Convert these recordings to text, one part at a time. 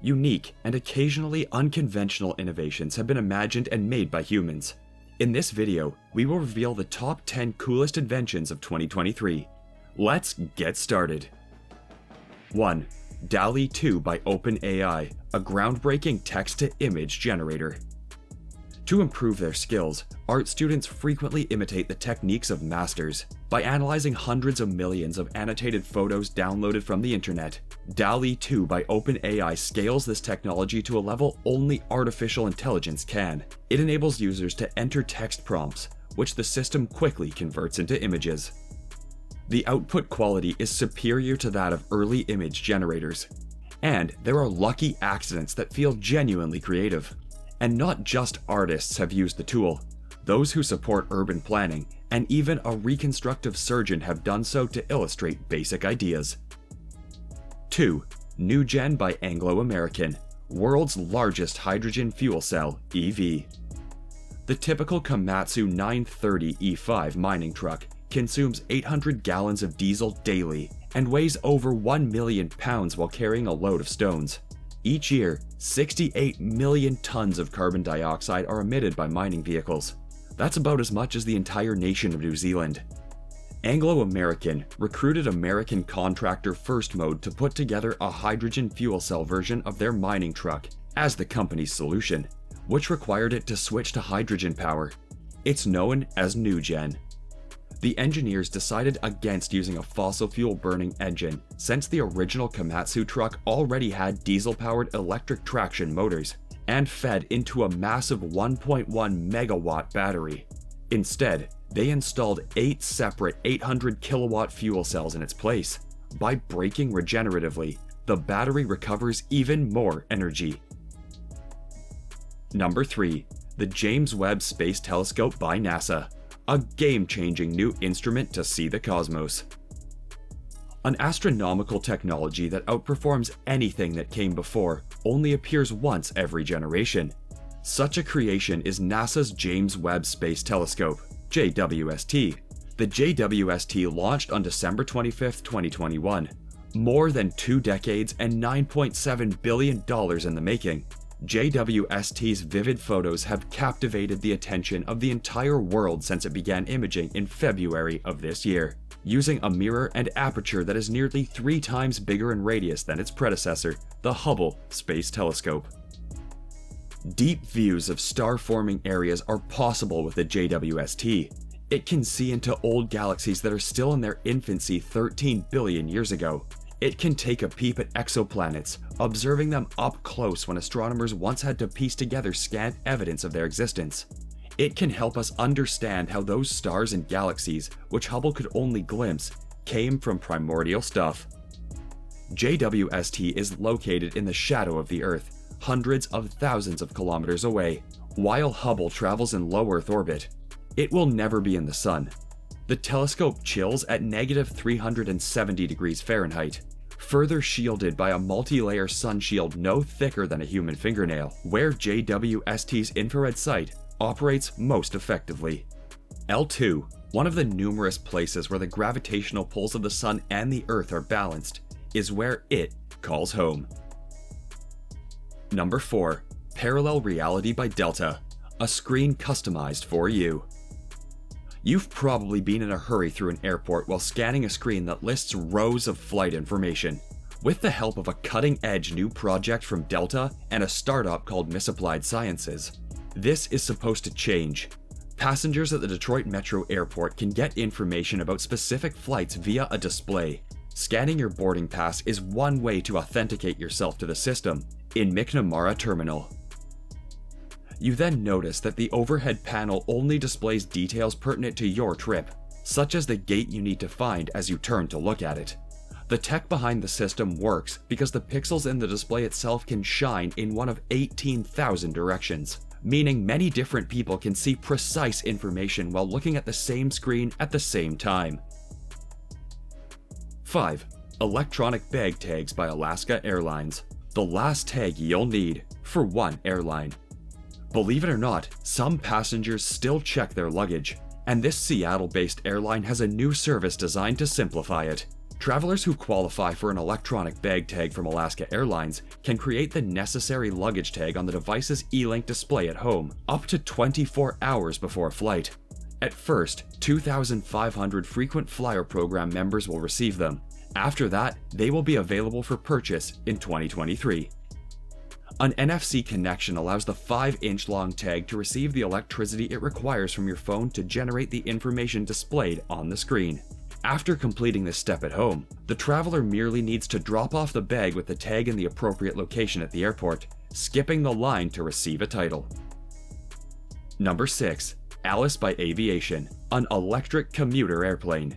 Unique and occasionally unconventional innovations have been imagined and made by humans. In this video, we will reveal the top 10 coolest inventions of 2023. Let's get started. 1. DALL-E 2 by OpenAI, a groundbreaking text-to-image generator. To improve their skills, art students frequently imitate the techniques of masters. By analyzing hundreds of millions of annotated photos downloaded from the internet, DALL-E 2 by OpenAI scales this technology to a level only artificial intelligence can. It enables users to enter text prompts, which the system quickly converts into images. The output quality is superior to that of early image generators. And there are lucky accidents that feel genuinely creative. And not just artists have used the tool. Those who support urban planning and even a reconstructive surgeon have done so to illustrate basic ideas. 2. Nuglen by Anglo, world's largest hydrogen fuel cell, EV. The typical Komatsu 930 E5 mining truck consumes 800 gallons of diesel daily and weighs over 1 million pounds while carrying a load of stones. Each year, 68 million tons of carbon dioxide are emitted by mining vehicles. That's about as much as the entire nation of New Zealand. Anglo recruited American contractor First Mode to put together a hydrogen fuel cell version of their mining truck as the company's solution, which required it to switch to hydrogen power. It's known as Nuglen. The engineers decided against using a fossil fuel burning engine since the original Komatsu truck already had diesel-powered electric traction motors and fed into a massive 1.1 megawatt battery. Instead, they installed 8 separate 800 kilowatt fuel cells in its place. By braking regeneratively, the battery recovers even more energy. Number 3. The James Webb Space Telescope by NASA. A game-changing new instrument to see the cosmos. An astronomical technology that outperforms anything that came before only appears once every generation. Such a creation is NASA's James Webb Space Telescope, JWST. The JWST launched on December 25, 2021. More than 2 decades and $9.7 billion in the making. JWST's vivid photos have captivated the attention of the entire world since it began imaging in February of this year, using a mirror and aperture that is nearly 3 times bigger in radius than its predecessor, the Hubble Space Telescope. Deep views of star-forming areas are possible with the JWST. It can see into old galaxies that are still in their infancy 13 billion years ago. It can take a peep at exoplanets, observing them up close when astronomers once had to piece together scant evidence of their existence. It can help us understand how those stars and galaxies, which Hubble could only glimpse, came from primordial stuff. JWST is located in the shadow of the Earth, hundreds of thousands of kilometers away, while Hubble travels in low Earth orbit. It will never be in the sun. The telescope chills at -370 degrees Fahrenheit, further shielded by a multi-layer sun shield no thicker than a human fingernail, where JWST's infrared sight operates most effectively. L2, one of the numerous places where the gravitational pulls of the sun and the Earth are balanced, is where it calls home. Number 4. Parallel Reality by Delta, a screen customized for you. You've probably been in a hurry through an airport while scanning a screen that lists rows of flight information. With the help of a cutting-edge new project from Delta and a startup called Misapplied Sciences, this is supposed to change. Passengers at the Detroit Metro Airport can get information about specific flights via a display. Scanning your boarding pass is one way to authenticate yourself to the system in McNamara Terminal. You then notice that the overhead panel only displays details pertinent to your trip, such as the gate you need to find as you turn to look at it. The tech behind the system works because the pixels in the display itself can shine in one of 18,000 directions, meaning many different people can see precise information while looking at the same screen at the same time. 5. Electronic Bag Tags by Alaska Airlines. The last tag you'll need for one airline. Believe it or not, some passengers still check their luggage, and this Seattle-based airline has a new service designed to simplify it. Travelers who qualify for an electronic bag tag from Alaska Airlines can create the necessary luggage tag on the device's E-Link display at home up to 24 hours before a flight. At first, 2,500 frequent flyer program members will receive them. After that, they will be available for purchase in 2023. An NFC connection allows the 5-inch long tag to receive the electricity it requires from your phone to generate the information displayed on the screen. After completing this step at home, the traveler merely needs to drop off the bag with the tag in the appropriate location at the airport, skipping the line to receive a title. Number 6. Alice by Aviation, an electric commuter airplane.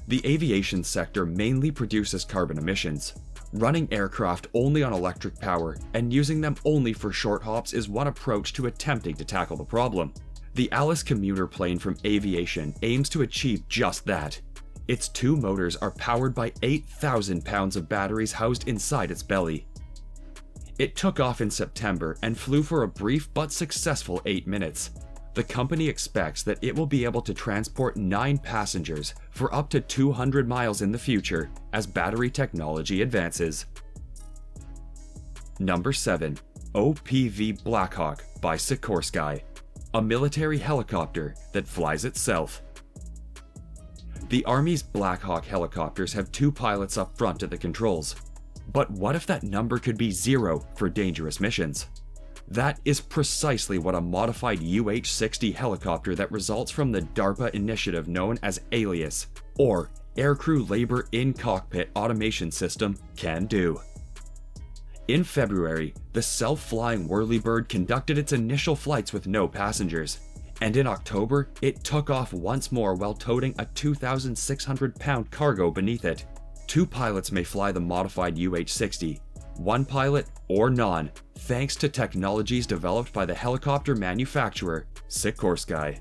The aviation sector mainly produces carbon emissions. Running aircraft only on electric power and using them only for short hops is one approach to attempting to tackle the problem. The Alice commuter plane from Aviation aims to achieve just that. Its 2 motors are powered by 8,000 pounds of batteries housed inside its belly. It took off in September and flew for a brief but successful 8 minutes. The company expects that it will be able to transport 9 passengers for up to 200 miles in the future as battery technology advances. Number 7. OPV Blackhawk by Sikorsky, a military helicopter that flies itself. The Army's Blackhawk helicopters have 2 pilots up front at the controls. But what if that number could be 0 for dangerous missions? That is precisely what a modified UH-60 helicopter that results from the DARPA initiative known as ALIAS, or Aircrew Labor in Cockpit Automation System, can do. In February, the self-flying Whirlybird conducted its initial flights with no passengers, and in October, it took off once more while toting a 2,600-pound cargo beneath it. 2 pilots may fly the modified UH-60, 1 pilot or none, thanks to technologies developed by the helicopter manufacturer, Sikorsky.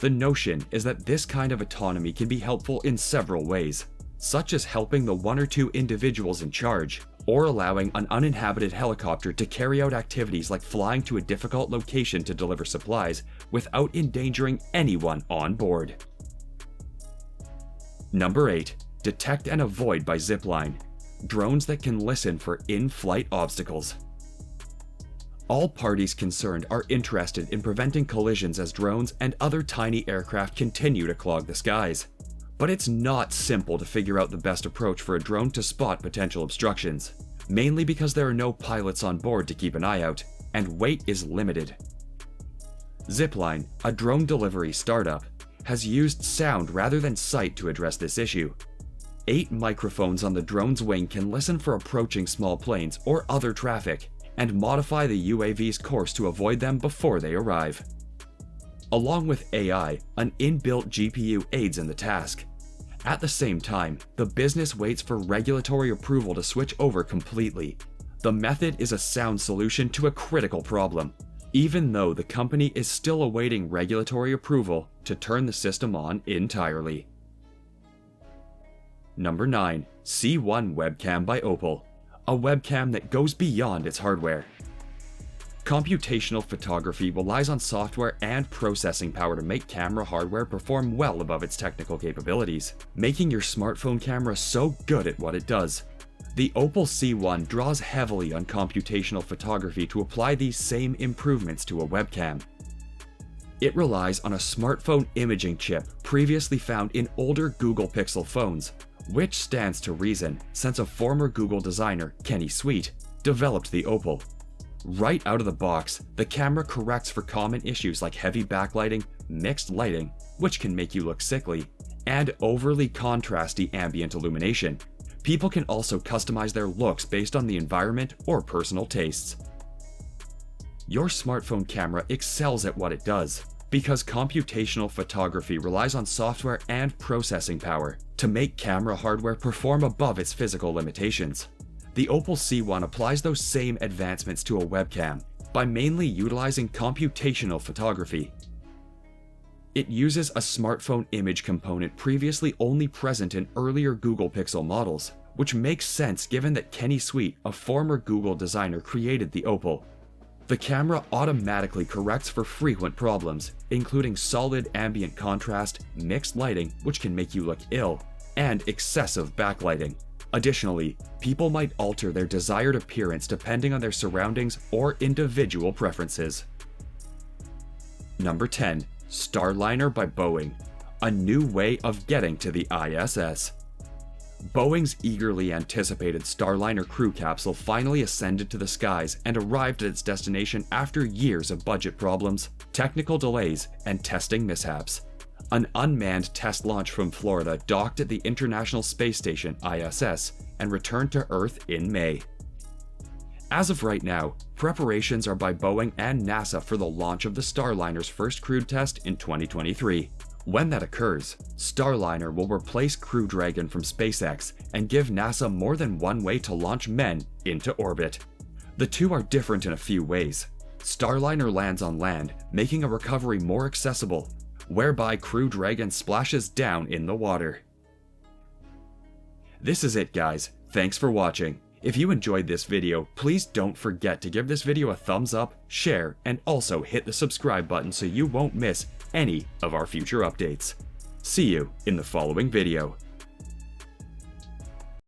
The notion is that this kind of autonomy can be helpful in several ways, such as helping the 1 or 2 individuals in charge, or allowing an uninhabited helicopter to carry out activities like flying to a difficult location to deliver supplies without endangering anyone on board. Number 8. Detect and Avoid by Zipline, drones that can listen for in-flight obstacles. All parties concerned are interested in preventing collisions as drones and other tiny aircraft continue to clog the skies. But it's not simple to figure out the best approach for a drone to spot potential obstructions, mainly because there are no pilots on board to keep an eye out, and weight is limited. Zipline, a drone delivery startup, has used sound rather than sight to address this issue. 8 microphones on the drone's wing can listen for approaching small planes or other traffic, and modify the UAV's course to avoid them before they arrive. Along with AI, an inbuilt GPU aids in the task. At the same time, the business waits for regulatory approval to switch over completely. The method is a sound solution to a critical problem, even though the company is still awaiting regulatory approval to turn the system on entirely. Number 9. C1 Webcam by Opal, a webcam that goes beyond its hardware. Computational photography relies on software and processing power to make camera hardware perform well above its technical capabilities, making your smartphone camera so good at what it does. The Opal C1 draws heavily on computational photography to apply these same improvements to a webcam. It relies on a smartphone imaging chip previously found in older Google Pixel phones, which stands to reason since a former Google designer, Kenny Sweet, developed the Opal. Right out of the box, the camera corrects for common issues like heavy backlighting, mixed lighting, which can make you look sickly, and overly contrasty ambient illumination. People can also customize their looks based on the environment or personal tastes. Your smartphone camera excels at what it does, because computational photography relies on software and processing power to make camera hardware perform above its physical limitations. The Opal C1 applies those same advancements to a webcam by mainly utilizing computational photography. It uses a smartphone image component previously only present in earlier Google Pixel models, which makes sense given that Kenny Sweet, a former Google designer, created the Opal. The camera automatically corrects for frequent problems, including solid ambient contrast, mixed lighting, which can make you look ill, and excessive backlighting. Additionally, people might alter their desired appearance depending on their surroundings or individual preferences. Number 10. Starliner by Boeing. A new way of getting to the ISS. Boeing's eagerly anticipated Starliner crew capsule finally ascended to the skies and arrived at its destination after years of budget problems, technical delays, and testing mishaps. An unmanned test launch from Florida docked at the International Space Station (ISS) and returned to Earth in May. As of right now, preparations are by Boeing and NASA for the launch of the Starliner's first crewed test in 2023. When that occurs, Starliner will replace Crew Dragon from SpaceX and give NASA more than one way to launch men into orbit. The two are different in a few ways. Starliner lands on land, making a recovery more accessible, whereby Crew Dragon splashes down in the water. This is it, guys. Thanks for watching. If you enjoyed this video, please don't forget to give this video a thumbs up, share, and also hit the subscribe button so you won't miss any of our future updates. See you in the following video.